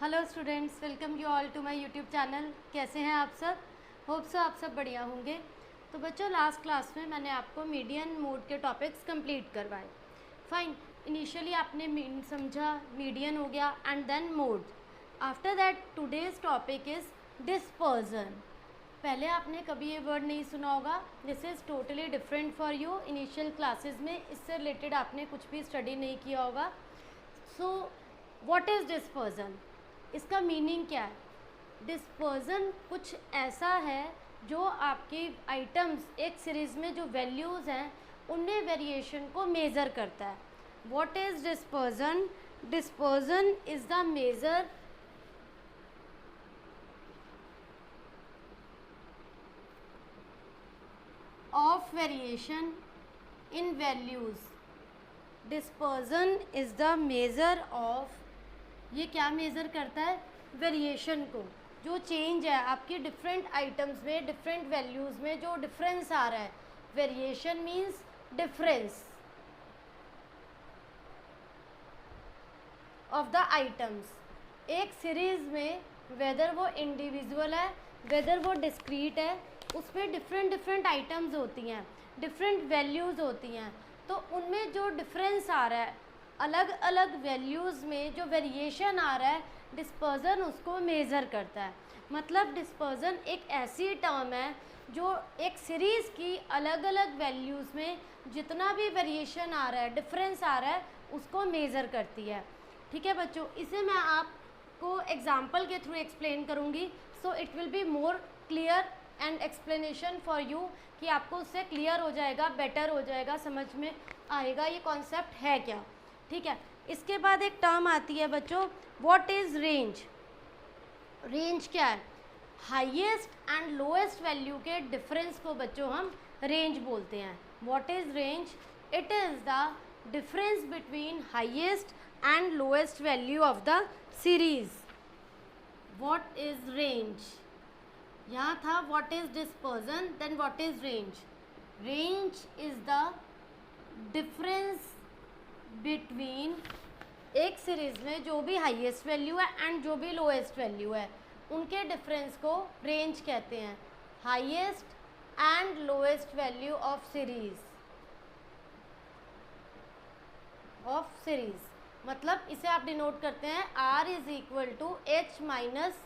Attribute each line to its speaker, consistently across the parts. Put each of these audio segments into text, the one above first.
Speaker 1: Hello students, welcome you all to my YouTube channel. कैसे हैं आप सब? होप सो आप सब बढ़िया होंगे। तो बच्चों, लास्ट क्लास में मैंने आपको मीडियन मोड के टॉपिक्स कंप्लीट करवाए। फाइन, इनिशियली आपने मीन समझा, मीडियन हो गया and then mode. After that today's topic is dispersion. पहले आपने कभी ये वर्ड नहीं सुना होगा, this is totally different for you. Initial classes में इससे रिलेटेड आपने कुछ भी स्टडी नहीं किया होगा। So what is dispersion? इसका मीनिंग क्या है? डिस्पर्जन कुछ ऐसा है जो आपके आइटम्स एक सीरीज़ में जो वैल्यूज़ हैं उनमें वेरिएशन को मेज़र करता है। What is dispersion? Dispersion is the measure of variation in values. Dispersion is the measure of, ये क्या मेज़र करता है? वेरिएशन को, जो चेंज है आपके डिफरेंट आइटम्स में, डिफरेंट वैल्यूज़ में जो डिफरेंस आ रहा है। Variation means difference of the items एक सीरीज़ में, वेदर वो इंडिविजुअल है वेदर वो डिस्क्रीट है, उसमें डिफरेंट डिफरेंट आइटम्स होती हैं, डिफरेंट वैल्यूज़ होती हैं। तो उनमें जो डिफरेंस आ रहा है, अलग अलग वैल्यूज़ में जो वेरिएशन आ रहा है, डिस्पर्जन उसको मेज़र करता है। मतलब डिस्पर्जन एक ऐसी टर्म है जो एक सीरीज़ की अलग अलग वैल्यूज़ में जितना भी वेरिएशन आ रहा है, डिफरेंस आ रहा है, उसको मेज़र करती है। ठीक है बच्चों, इसे मैं आपको एग्जाम्पल के थ्रू एक्सप्लेन करूँगी, so it will be more clear and explanation for you, कि आपको उससे क्लियर हो जाएगा, बेटर हो जाएगा, समझ में आएगा ये कॉन्सेप्ट है क्या। ठीक है, इसके बाद एक टर्म आती है बच्चों, व्हाट इज़ रेंज। रेंज क्या है? हाईएस्ट एंड लोएस्ट वैल्यू के डिफरेंस को बच्चों हम रेंज बोलते हैं। What is range? It is the difference between highest and lowest value of the series. What is range? यहाँ था what is dispersion, then what is range. Range is the difference between एक series में जो भी highest value है and जो भी lowest value है, उनके डिफरेंस को रेंज कहते हैं। Highest and lowest value of series, मतलब इसे आप डिनोट करते हैं R is equal to H minus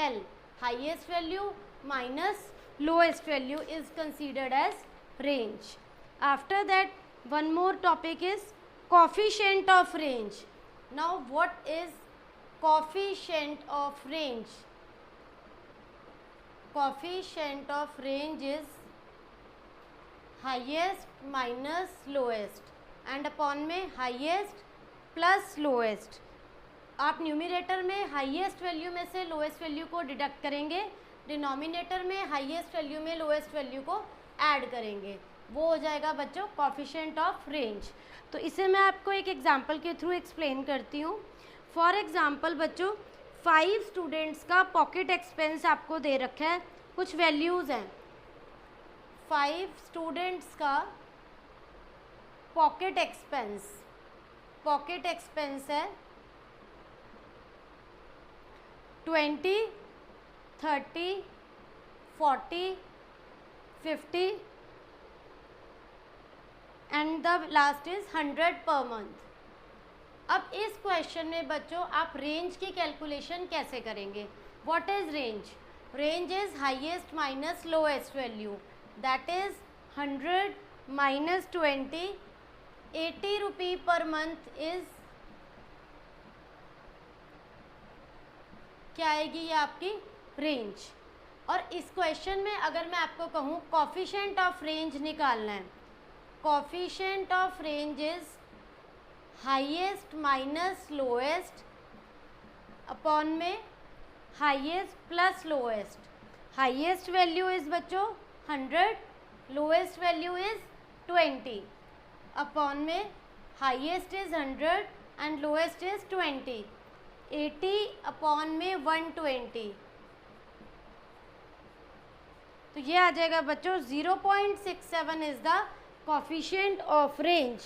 Speaker 1: L। Highest value minus lowest value is considered as range. After that one more topic is coefficient of range. Now what is coefficient of range? Coefficient of range is highest minus lowest and upon में highest plus lowest। आप numerator में highest value में से lowest value को deduct करेंगे, denominator में highest value में lowest value को ऐड करेंगे, वो हो जाएगा बच्चों कोएफिशिएंट ऑफ रेंज। तो इसे मैं आपको एक एग्जांपल के थ्रू एक्सप्लेन करती हूँ। फॉर एग्जांपल बच्चों, 5 स्टूडेंट्स का पॉकेट एक्सपेंस आपको दे रखा है, कुछ वैल्यूज़ हैं। 5 स्टूडेंट्स का पॉकेट एक्सपेंस है 20, 30, 40, 50 and the last is 100 per month. अब इस क्वेश्चन में बच्चों आप रेंज की कैलकुलेशन कैसे करेंगे? What is range? Range is highest minus lowest value, that is 100 minus 20, 80 rupee per month is क्या आएगी? ये आपकी रेंज। और इस क्वेश्चन में अगर मैं आपको कहूँ कोएफिशिएंट ऑफ रेंज निकालना है, coefficient of range is highest minus lowest upon में highest plus lowest. Highest value is बच्चों 100, लोएस्ट वैल्यू इज 20 अपॉन में highest is 100 and lowest is 20, 80 upon में 120। तो ये आ जाएगा बच्चों 0.67 is the coefficient of range.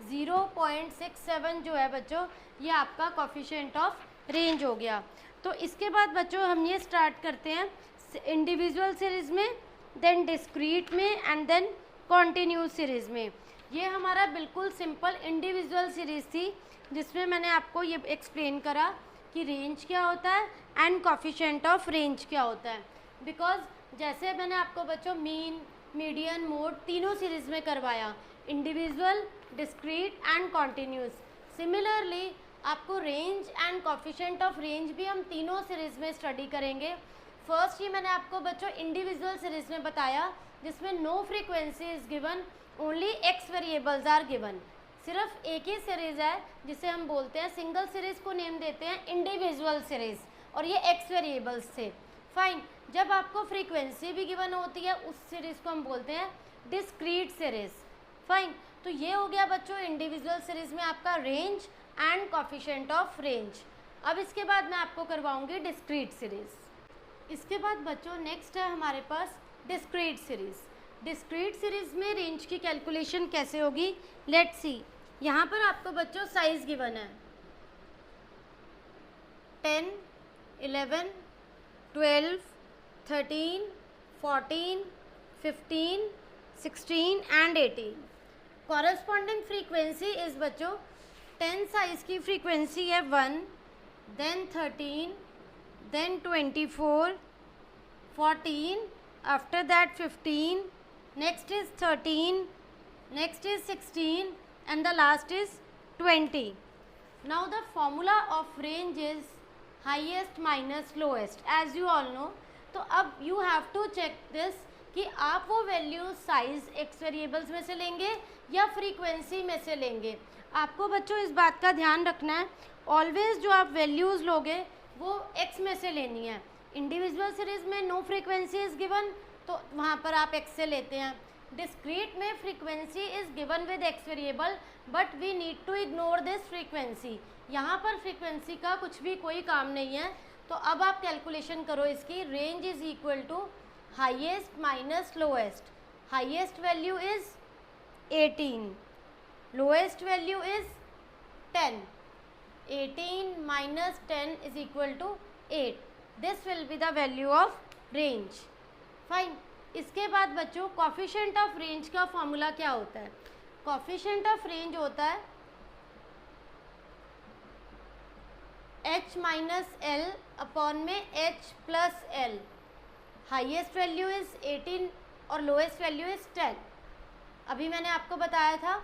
Speaker 1: 0.67 जो है बच्चों, ये आपका कोएफिशिएंट ऑफ रेंज हो गया। तो इसके बाद बच्चों हम ये स्टार्ट करते हैं इंडिविजुअल सीरीज़ में, देन डिस्क्रीट में एंड देन कॉन्टिन्यूस सीरीज़ में। ये हमारा बिल्कुल सिंपल इंडिविजुअल सीरीज़ थी जिसमें मैंने आपको ये एक्सप्लेन करा कि रेंज क्या होता है एंड कोफिशिएंट ऑफ रेंज क्या होता है। बिकॉज जैसे मैंने आपको बच्चों मीन, मीडियन, मोड तीनों सीरीज़ में करवाया, individual, discrete and continuous. Similarly आपको range and coefficient of range भी हम तीनों सीरीज़ में स्टडी करेंगे। फर्स्ट ही मैंने आपको बच्चों इंडिविजुअल सीरीज़ में बताया जिसमें no frequency is given, only X variables are given. सिर्फ एक ही सीरीज़ है जिसे हम बोलते हैं, सिंगल सीरीज़ को नेम देते हैं इंडिविजुअल सीरीज़, और ये एक्स वेरिएबल्स थे। फाइन, जब आपको फ्रीक्वेंसी भी गिवन होती है उस सीरीज़ को हम बोलते हैं डिस्क्रीट सीरीज़। फाइन, तो ये हो गया बच्चों इंडिविजुअल सीरीज़ में आपका range and coefficient of range. अब इसके बाद मैं आपको करवाऊंगी डिस्क्रीट सीरीज़। इसके बाद बच्चों नेक्स्ट है हमारे पास डिस्क्रीट सीरीज़। डिस्क्रीट सीरीज़ में रेंज की कैलकुलेशन कैसे होगी, लेट्स सी। यहाँ पर आपको बच्चों साइज़ गिवन है 10, 11, 12, 13, 14, 15, 16 एंड 18। कॉरस्पॉन्डिंग फ्रीक्वेंसी इस बच्चों 10 साइज़ की फ्रीक्वेंसी है 1, then 13, then 24, 14, after that 15, next is 13, next is 16 and the last is 20. Now the formula of range is highest minus lowest, as you all know. तो अब you have to check this कि आप वो value size x variables में से लेंगे या frequency में से लेंगे। आपको बच्चों इस बात का ध्यान रखना है, ऑलवेज जो आप वैल्यूज़ लोगे वो एक्स में से लेनी है। इंडिविजुअल सीरीज़ में नो फ्रीक्वेंसी इज़ गिवन तो वहाँ पर आप एक्स से लेते हैं। डिस्क्रीट में frequency is given with X variable but we need to ignore this frequency. यहाँ पर फ्रीक्वेंसी का कुछ भी कोई काम नहीं है। तो अब आप कैलकुलेशन करो इसकी। Range is equal to highest minus lowest. Highest value is 18, lowest value is 10। 18 minus 10 is equal to 8. This will be the value of range. Fine. इसके बाद बच्चों कोफिशिएंट ऑफ रेंज का फॉर्मूला क्या होता है? कोफिशिएंट ऑफ रेंज होता है h minus L upon में h plus L. Highest value is 18 और लोएस्ट वैल्यू इज़ 10। अभी मैंने आपको बताया था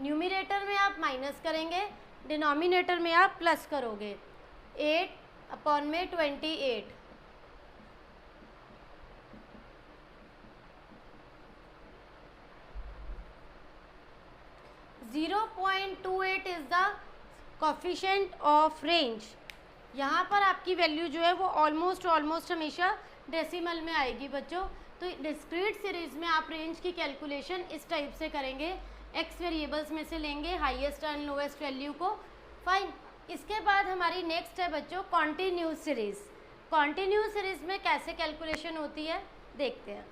Speaker 1: न्यूमिरेटर में आप माइनस करेंगे, डिनोमिनेटर में आप प्लस करोगे। 8 अपॉन में 28। .28 is the coefficient of range. यहाँ पर आपकी वैल्यू जो है वो ऑलमोस्ट हमेशा डेसिमल में आएगी बच्चों। तो डिस्क्रीट सीरीज़ में आप रेंज की कैलकुलेशन इस टाइप से करेंगे, एक्स वेरिएबल्स में से लेंगे हाईएस्ट एंड लोएस्ट वैल्यू को। फाइन। इसके बाद हमारी नेक्स्ट है बच्चों कॉन्टिन्यूस सीरीज़। कॉन्टिन्यूस सीरीज़ में कैसे कैलकुलेशन होती है देखते हैं।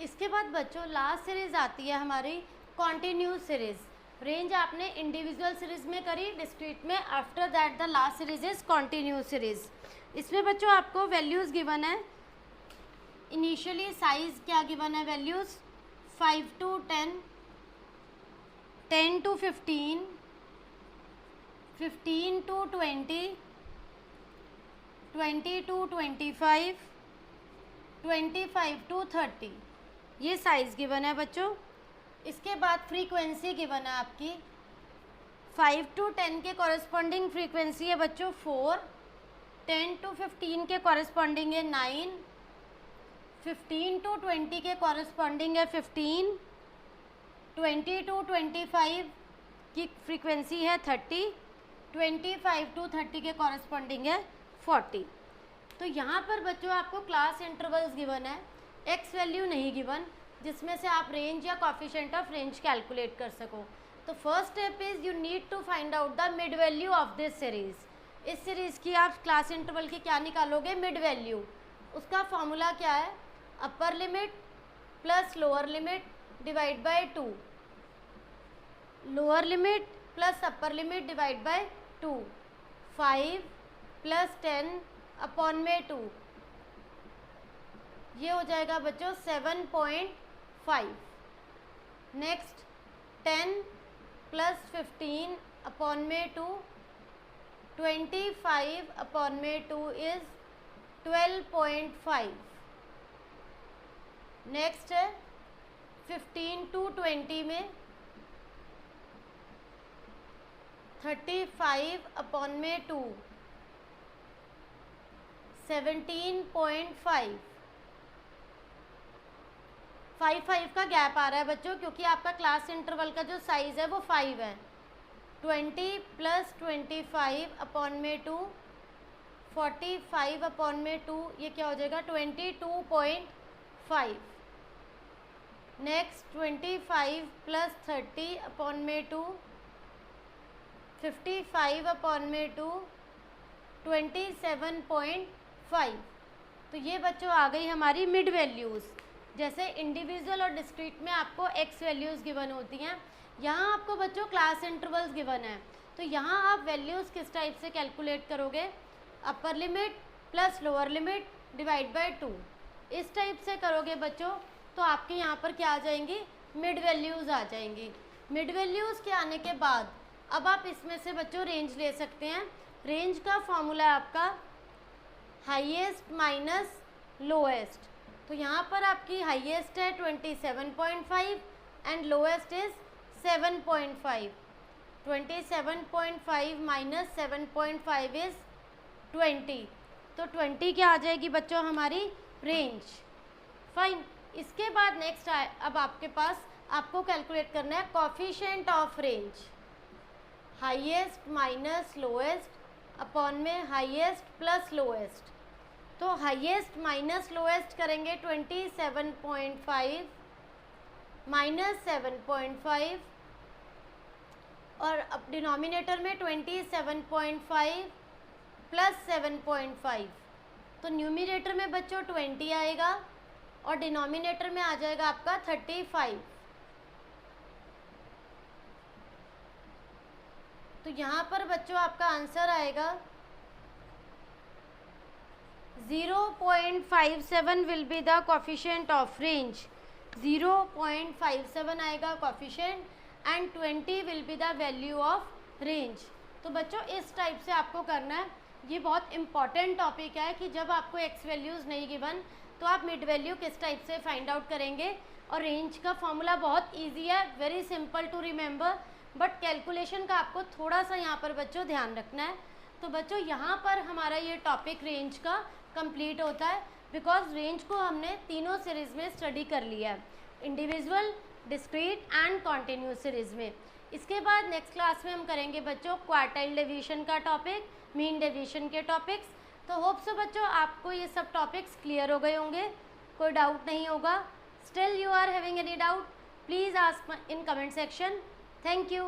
Speaker 1: इसके बाद बच्चों लास्ट सीरीज़ आती है हमारी कॉन्टिन्यूस सीरीज़। रेंज आपने इंडिविजुअल सीरीज़ में करी, डिस्क्रीट में। After that the last series is continuous series. इसमें बच्चों आपको वैल्यूज़ गिवन है। इनिशियली साइज़ क्या गिवन है, values 5 to 10, 10 to 15, 15 to 20, 20 to 25, 25 to 30, ये साइज़ गिवन है बच्चों। इसके बाद फ्रीक्वेंसी गिवन है आपकी 5 to 10 के कॉरेस्पॉन्डिंग फ्रीक्वेंसी है बच्चों 4, 10 to 15 के कॉरेस्पॉन्डिंग है 9, 15 to 20 के कॉरेस्पॉन्डिंग है 15, 20 to 25 की फ्रीक्वेंसी है 30, 25 to 30 के कॉरेस्पॉन्डिंग है 40। तो यहाँ पर बच्चों आपको क्लास इंटरवल्स गिवन है, एक्स वैल्यू नहीं गिवन जिसमें से आप रेंज या कोफिशिएंट ऑफ रेंज कैलकुलेट कर सको। तो first step is you need to find out the mid value of this series. इस सीरीज़ की आप क्लास इंटरवल की क्या निकालोगे, मिड वैल्यू। उसका फॉर्मूला क्या है, upper limit plus lower limit divide by 2, lower limit plus upper limit divide by 2, 5, plus 10 upon में 2, ये हो जाएगा बच्चों 7.5। नेक्स्ट 10 प्लस 15 अपॉन में 2, 25 अपॉन में 2 इज 12.5। नेक्स्ट है 15 टू 20 में 35 अपॉन में 2, 17.5। 5 का गैप आ रहा है बच्चों, क्योंकि आपका क्लास इंटरवल का जो साइज है वो 5 है। 20 प्लस 25 अपॉन में 2, 45 अपॉन में 2, ये क्या हो जाएगा 22.5। नेक्स्ट 25 प्लस 30 अपॉन में 2, 55 अपॉन में 2, 27.5। तो ये बच्चों आ गई हमारी मिड वैल्यूज़। जैसे इंडिविजुअल और डिस्क्रीट में आपको एक्स वैल्यूज़ गिवन होती हैं, यहाँ आपको बच्चों क्लास इंटरवल्स गिवन है। तो यहाँ आप वैल्यूज़ किस टाइप से कैलकुलेट करोगे, upper limit plus lower limit divide by 2, इस टाइप से करोगे बच्चों। तो आपके यहाँ पर क्या आ जाएंगी, मिड वैल्यूज़ आ जाएंगी। मिड वैल्यूज़ के आने के बाद अब आप इसमें से बच्चों रेंज ले सकते हैं। रेंज का फॉर्मूला है आपका हाईएस्ट माइनस लोएस्ट। तो यहाँ पर आपकी हाईएस्ट है 27.5 and lowest is 7.5। 27.5 minus 7.5 is 20। तो 20 क्या आ जाएगी बच्चों हमारी रेंज। फाइन। इसके बाद नेक्स्ट अब आपके पास आपको कैलकुलेट करना है coefficient of range, highest minus lowest upon में हाईएस्ट प्लस लोएस्ट। तो हाईएस्ट माइनस लोएस्ट करेंगे 27.5 माइनस 7.5 और अब डिनोमिनेटर में 27.5 प्लस 7.5। तो न्यूमिनेटर में बच्चों 20 आएगा और डिनोमिनेटर में आ जाएगा आपका 35। तो यहाँ पर बच्चों आपका आंसर आएगा 0.57 will be the coefficient of range. 0.57 आएगा coefficient and 20 will be the value of range. तो बच्चों इस टाइप से आपको करना है। ये बहुत इंपॉर्टेंट टॉपिक है कि जब आपको एक्स वैल्यूज़ नहीं गिवन तो आप मिड वैल्यू किस टाइप से फाइंड आउट करेंगे। और रेंज का फॉर्मूला बहुत इजी है, very simple to remember, but calculation का आपको थोड़ा सा यहाँ पर बच्चों ध्यान रखना है। तो बच्चों यहाँ पर हमारा ये टॉपिक रेंज का कंप्लीट होता है, बिकॉज रेंज को हमने तीनों सीरीज़ में स्टडी कर लिया है, individual, discrete and continuous series में। इसके बाद नेक्स्ट क्लास में हम करेंगे बच्चों क्वार्टाइल डेविएशन का टॉपिक, मीन डेविएशन के टॉपिक्स। तो होप सो बच्चों आपको ये सब टॉपिक्स क्लियर हो गए होंगे, कोई डाउट नहीं होगा। Still you are having any doubt, please ask in comment section. Thank you.